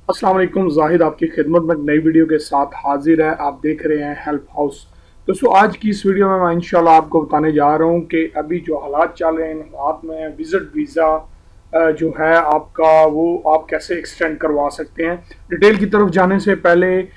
अस्सलाम वालेकुम, जाहिद आपकी खिदमत में एक नई वीडियो के साथ हाजिर है। आप देख रहे हैं हेल्प हाउस। दोस्तों, आज की इस वीडियो में मैं इंशाल्लाह आपको बताने जा रहा हूं कि अभी जो हालात चल रहे हैं, इन हालात में विजिट वीज़ा जो है आपका, वो आप कैसे एक्सटेंड करवा सकते हैं। डिटेल की तरफ जाने से पहले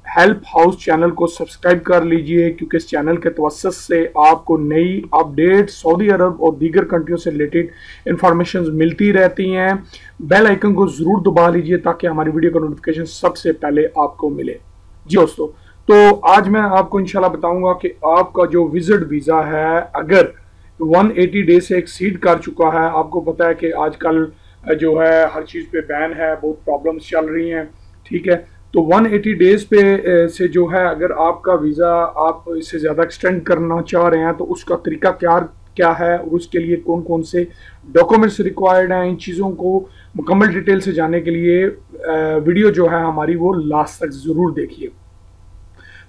हेल्प हाउस चैनल को सब्सक्राइब कर लीजिए, क्योंकि इस चैनल के तवस्सुत से आपको नई अपडेट सऊदी अरब और दीगर कंट्रियों से रिलेटेड इंफॉर्मेशन मिलती रहती हैं। बेल आइकन को ज़रूर दबा लीजिए ताकि हमारी वीडियो का नोटिफिकेशन सबसे पहले आपको मिले। जी दोस्तों, तो आज मैं आपको इंशाल्लाह बताऊंगा कि आपका जो विजिट वीज़ा है, अगर 180 डे से एक्सीड कर चुका है, आपको पता है कि आजकल जो है हर चीज़ पे बैन है, बहुत प्रॉब्लम्स चल रही हैं, ठीक है। तो 180 डेज पे से जो है, अगर आपका वीज़ा आप इससे ज़्यादा एक्सटेंड करना चाह रहे हैं तो उसका तरीका क्या है और उसके लिए कौन कौन से डॉक्यूमेंट्स रिक्वायर्ड हैं, इन चीज़ों को मुकम्मल डिटेल से जानने के लिए वीडियो जो है हमारी वो लास्ट तक ज़रूर देखिए।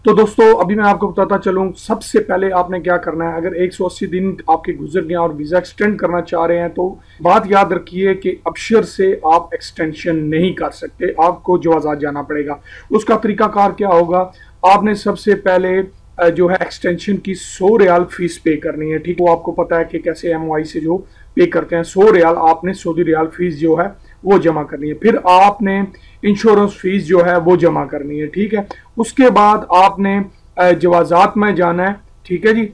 तो दोस्तों, अभी मैं आपको बताता चलूँ, सबसे पहले आपने क्या करना है। अगर 180 दिन आपके गुजर गए और वीज़ा एक्सटेंड करना चाह रहे हैं तो बात याद रखिए कि अबशर से आप एक्सटेंशन नहीं कर सकते, आपको जवाज़ात जाना पड़ेगा। उसका तरीकाकार क्या होगा, आपने सबसे पहले जो है एक्सटेंशन की 100 रियाल फीस पे करनी है, ठीक। वो आपको पता है कि कैसे MOI से जो पे करते हैं, 100 रियाल आपने सऊदी रियाल फीस जो है वो जमा करनी है। फिर आपने इंश्योरेंस फीस जो है वो जमा करनी है, ठीक है। उसके बाद आपने जवाजात में जाना है, ठीक है जी।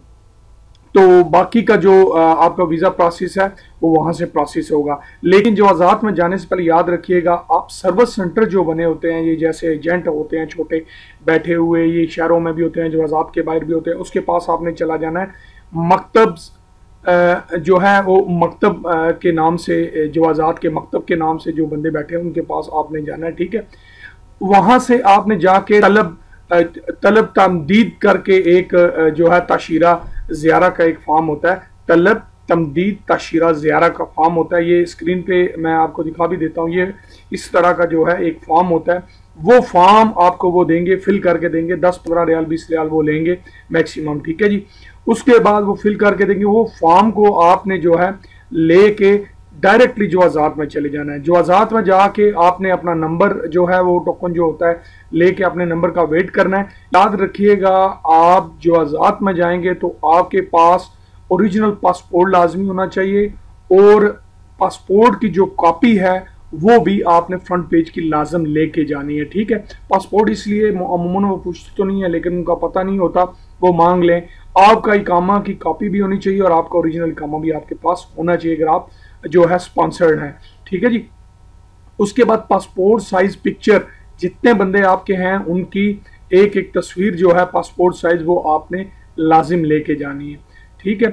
तो बाकी का जो आपका वीज़ा प्रोसेस है वो वहाँ से प्रोसेस होगा। लेकिन जवाजात में जाने से पहले याद रखिएगा, आप सर्विस सेंटर जो बने होते हैं, ये जैसे एजेंट होते हैं छोटे बैठे हुए, ये शहरों में भी होते हैं, जवाजात के बाहर भी होते हैं, उसके पास आपने चला जाना है। मकतब जो है वो मकतब के नाम से, जवाजात के मकतब के नाम से जो बंदे बैठे हैं उनके पास आपने जाना है, ठीक है। वहाँ से आपने जाके तलब तमदीद करके एक जो है ताशीरा ज़ियारा का एक फॉर्म होता है, तलब तमदीद ताशीरा ज़ियारा का फॉर्म होता है। ये स्क्रीन पे मैं आपको दिखा भी देता हूँ। ये इस तरह का जो है एक फॉर्म होता है, वो फॉर्म आपको वो देंगे, फिल करके देंगे। 10-15 रियाल 20 रियाल वो लेंगे मैक्सिमम, ठीक है जी। उसके बाद वो फिल करके देंगे। वो फॉर्म को आपने जो है लेके डायरेक्टली जवाजात में चले जाना है। जवाजात में जाके आपने अपना नंबर जो है, वो टोकन जो होता है, लेके अपने नंबर का वेट करना है। याद रखिएगा, आप जवाजात में जाएंगे तो आपके पास ओरिजिनल पासपोर्ट लाजमी होना चाहिए, और पासपोर्ट की जो कॉपी है वो भी आपने फ्रंट पेज की लाजम लेके जानी है, ठीक है। पासपोर्ट इसलिए अमूमन वो पूछते तो नहीं है, लेकिन उनका पता नहीं होता, वो मांग लें। आपका इकामा की कॉपी भी होनी चाहिए और आपका ओरिजिनल इकामा भी आपके पास होना चाहिए, अगर आप जो है स्पॉन्सर्ड हैं, ठीक है जी। उसके बाद पासपोर्ट साइज पिक्चर, जितने बंदे आपके हैं उनकी एक एक तस्वीर जो है पासपोर्ट साइज, वो आपने लाजिम लेके जानी है, ठीक है।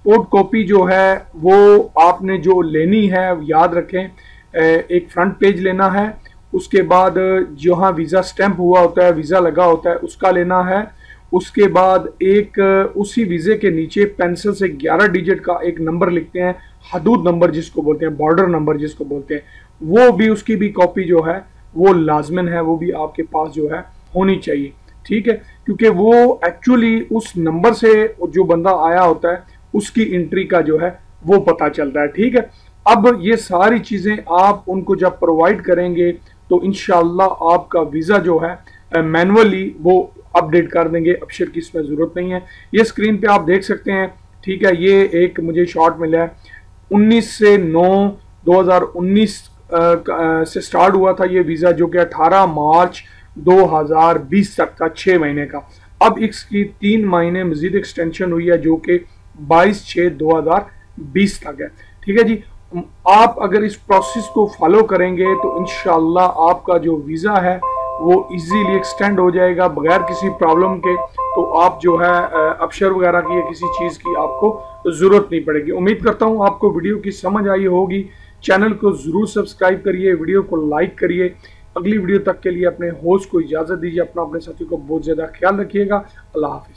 पोर्ट कॉपी जो है वो आपने जो लेनी है, याद रखें, एक फ्रंट पेज लेना है। उसके बाद जहाँ वीज़ा स्टैंप हुआ होता है, वीज़ा लगा होता है, उसका लेना है। उसके बाद एक उसी वीज़े के नीचे पेंसिल से 11 डिजिट का एक नंबर लिखते हैं, हदूद नंबर जिसको बोलते हैं, बॉर्डर नंबर जिसको बोलते हैं, वो भी, उसकी भी कॉपी जो है वो लाजमन है, वो भी आपके पास जो है होनी चाहिए, ठीक है। क्योंकि वो एक्चुअली उस नंबर से जो बंदा आया होता है उसकी एंट्री का जो है वो पता चलता है, ठीक है। अब ये सारी चीज़ें आप उनको जब प्रोवाइड करेंगे तो इंशाल्लाह आपका वीज़ा जो है मैनुअली वो अपडेट कर देंगे, अबशर की इसमें ज़रूरत नहीं है। ये स्क्रीन पे आप देख सकते हैं, ठीक है। ये एक मुझे शॉट मिला है, 19/9/2019 से स्टार्ट हुआ था ये वीज़ा, जो कि 18 मार्च 2020 तक था, 6 महीने का। अब इसकी 3 महीने मजीद एक्सटेंशन हुई है, जो कि 22/6/2020 तक है, ठीक है जी। आप अगर इस प्रोसेस को फॉलो करेंगे तो इंशाल्लाह आपका जो वीज़ा है वो इजीली एक्सटेंड हो जाएगा बगैर किसी प्रॉब्लम के। तो आप जो है अबशर वगैरह की या किसी चीज़ की आपको ज़रूरत नहीं पड़ेगी। उम्मीद करता हूँ आपको वीडियो की समझ आई होगी। चैनल को ज़रूर सब्सक्राइब करिए, वीडियो को लाइक करिए। अगली वीडियो तक के लिए अपने होस्ट को इजाज़त दीजिए। अपने साथियों को बहुत ज़्यादा ख्याल रखिएगा। अल्लाह हाफिज़।